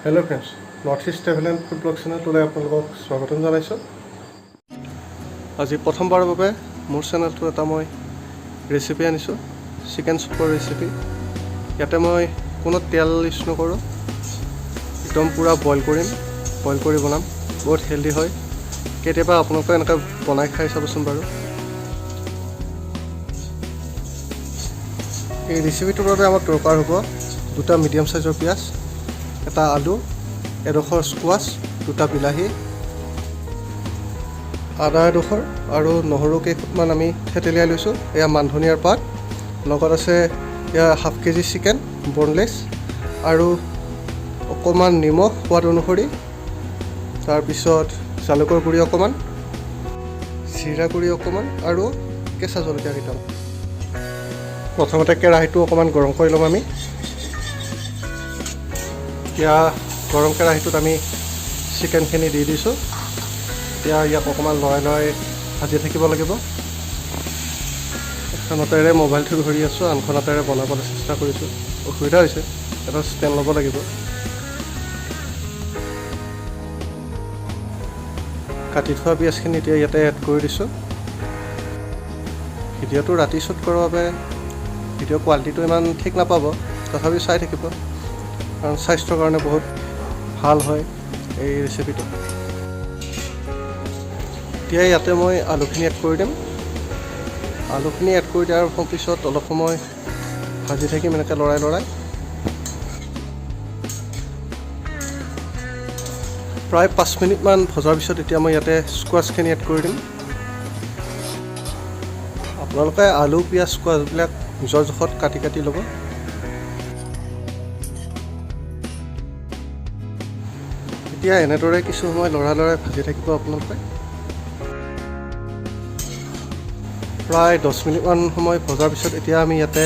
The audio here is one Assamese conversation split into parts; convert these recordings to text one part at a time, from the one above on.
Hello' friends, north east travel and food blog চেনেলটোলৈ আপোনালোকক স্বাগতম জনাইছোঁ। আজি প্ৰথমবাৰৰ বাবে মোৰ চেনেলটো এটা মই ৰেচিপি আনিছোঁ, চিকেন চুপৰ ৰেচিপি। ইয়াতে মই কোনো তেল ইউজ নকৰোঁ, একদম পূৰা বইল কৰি বনাম। বহুত হেল্ডি হয়। কেতিয়াবা আপোনালোকে এনেকৈ বনাই খাই চাবচোন বাৰু। এই ৰেচিপিটোৰ বাবে আমাক দৰকাৰ হ'ব 2টা মিডিয়াম চাইজৰ পিঁয়াজ, এটা আলু, এডোখৰ স্কোৱাছ, 2টা বিলাহী, আদা এডোখৰ আৰু নহৰু কেইফুটমান আমি থেতেলিয়াই লৈছোঁ। এয়া মান ধনিয়াৰ পাত, লগত আছে এয়া ½ কেজি চিকেন বনলেছ, আৰু অকণমান নিমখ সোৱাদ অনুসৰি, তাৰপিছত জালুকৰ গুড়ি অকণমান, জিৰা গুড়ি অকণমান আৰু কেঁচা জলকীয়া কেইটামান। প্ৰথমতে কেৰাহীটো অকণমান গৰম কৰি ল'ম আমি। এতিয়া গৰম কেৰাহীটোত আমি চিকেনখিনি দি দিছোঁ। এতিয়া ইয়াক অকণমান লৰাই ভাজি থাকিব লাগিব। এখন হাতেৰে মোবাইলটো ধৰি আছোঁ, আনখন হাতেৰে বনাবলৈ চেষ্টা কৰিছোঁ। অসুবিধা হৈছে, এটা ষ্টেণ্ড ল'ব লাগিব। কাটি থোৱা পিঁয়াজখিনি এতিয়া ইয়াতে এড কৰি দিছোঁ। ভিডিঅ'টো ৰাতি শ্বুট কৰাৰ বাবে ভিডিঅ' কোৱালিটিটো ইমান ঠিক নাপাব, তথাপি চাই থাকিব, কাৰণ স্বাস্থ্যৰ কাৰণে বহুত ভাল হয় এই ৰেচিপিটো। এতিয়া ইয়াতে মই আলুখিনি এড কৰি দিম। আলুখিনি এড কৰি দিয়াৰ পিছত অলপ সময় ভাজি থাকিম, এনেকৈ লৰাই প্ৰায় 5 মিনিটমান ভজাৰ পিছত এতিয়া মই ইয়াতে স্কোৱাছখিনি এড কৰি দিম। আপোনালোকে আলু, পিঁয়াজ, স্কোৱাছবিলাক নিজৰ জোখত কাটি ল'ব। এতিয়া এনেদৰে কিছু সময় লৰাই ভাজি থাকিব আপোনালোকে। প্ৰায় 10 মিনিটমান সময় ভজাৰ পিছত এতিয়া আমি ইয়াতে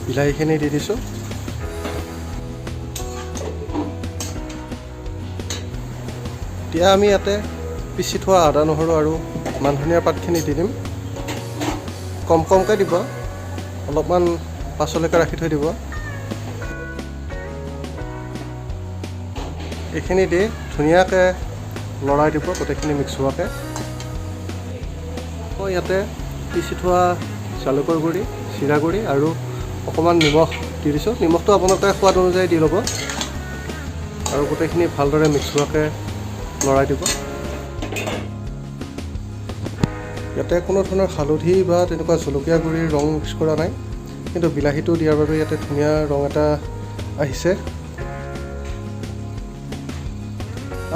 বিলাহীখিনি দি দিছোঁ। এতিয়া আমি ইয়াতে পিচি থোৱা আদা, নহৰু আৰু মান ধনিয়াৰ পাতখিনি দি দিম। কমকৈ দিব, অলপমান পাছলৈকে ৰাখি থৈ দিব। এইখিনি দি ধুনীয়াকৈ লৰাই দিব, গোটেইখিনি মিক্স হোৱাকৈ। মই ইয়াতে পিচি থোৱা জালুকৰ গুড়ি, জিৰা গুড়ি আৰু অকণমান নিমখ দি দিছোঁ। নিমখটো আপোনালোকে সোৱাদ অনুযায়ী দি ল'ব, আৰু গোটেইখিনি ভালদৰে মিক্স হোৱাকৈ লৰাই দিব। ইয়াতে কোনো ধৰণৰ হালধি বা তেনেকুৱা জলকীয়া গুড়িৰ ৰং মিক্স কৰা নাই, কিন্তু বিলাহীটো দিয়াৰ বাবে ইয়াতে ধুনীয়া ৰং এটা আহিছে।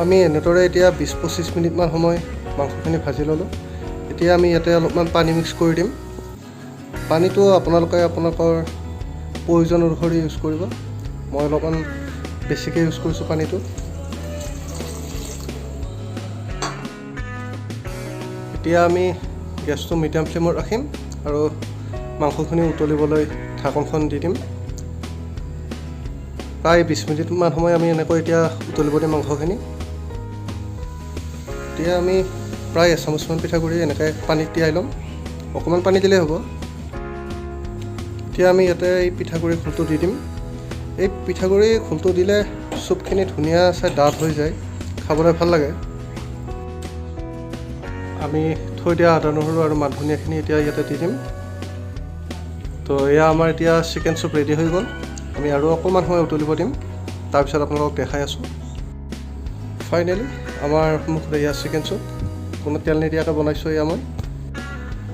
আমি এনেদৰে এতিয়া 20-25 মিনিটমান সময় মাংসখিনি ভাজি ল'লোঁ। এতিয়া আমি ইয়াতে অলপমান পানী মিক্স কৰি দিম। পানীটো আপোনালোকে আপোনালোকৰ প্ৰয়োজন অনুসৰি ইউজ কৰিব। মই অলপমান বেছিকৈ ইউজ কৰিছোঁ পানীটো। এতিয়া আমি গেছটো মিডিয়াম ফ্লেমত ৰাখিম আৰু মাংসখিনি উতলিবলৈ ঢাকনখন দি দিম। প্ৰায় 20 মিনিটমান সময় আমি এনেকৈ এতিয়া উতলিব দিম মাংসখিনি। এতিয়া আমি প্ৰায় এচামুচমান পিঠাগুড়ি এনেকৈ পানীত তিয়াই ল'ম। অকণমান পানী দিলেই হ'ব। এতিয়া আমি ইয়াতে এই পিঠাগুড়িৰ ঘোলটো দি দিম। এই পিঠাগুড়িৰ ঘোলটো দিলে চুপখিনি ধুনীয়া চাই ডাঠ হৈ যায়, খাবলৈ ভাল লাগে। আমি থৈ দিয়া আদা, নহৰু আৰু মান ধনিয়াখিনি এতিয়া ইয়াতে দি দিম। তো এয়া আমাৰ এতিয়া চিকেন চুপ ৰেডি হৈ গ'ল। আমি আৰু অকণমান সময় উতলিব দিম, তাৰপিছত আপোনালোকক দেখাই আছোঁ। ফাইনেলি আমাৰ সন্মুখত এয়া চিকেন চুপ, কোনো তেল নিদিয়াকৈ বনাইছোঁ এয়া মই।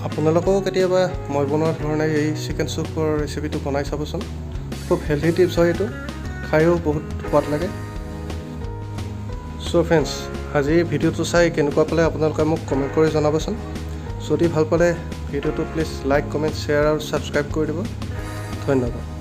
আপোনালোকেও কেতিয়াবা মই বনোৱা ধৰণে এই চিকেন চুপৰ ৰেচিপিটো বনাই চাবচোন। খুব হেল্ডি টিপছ হয় এইটো, খায়ো বহুত সোৱাদ লাগে। চ' ফ্ৰেণ্ডছ, আজি ভিডিঅ'টো চাই কেনেকুৱা পালে আপোনালোকে মোক কমেণ্ট কৰি জনাবচোন। যদি ভাল পালে ভিডিঅ'টো প্লিজ লাইক, কমেণ্ট, শ্বেয়াৰ আৰু ছাবস্ক্ৰাইব কৰি দিব। ধন্যবাদ।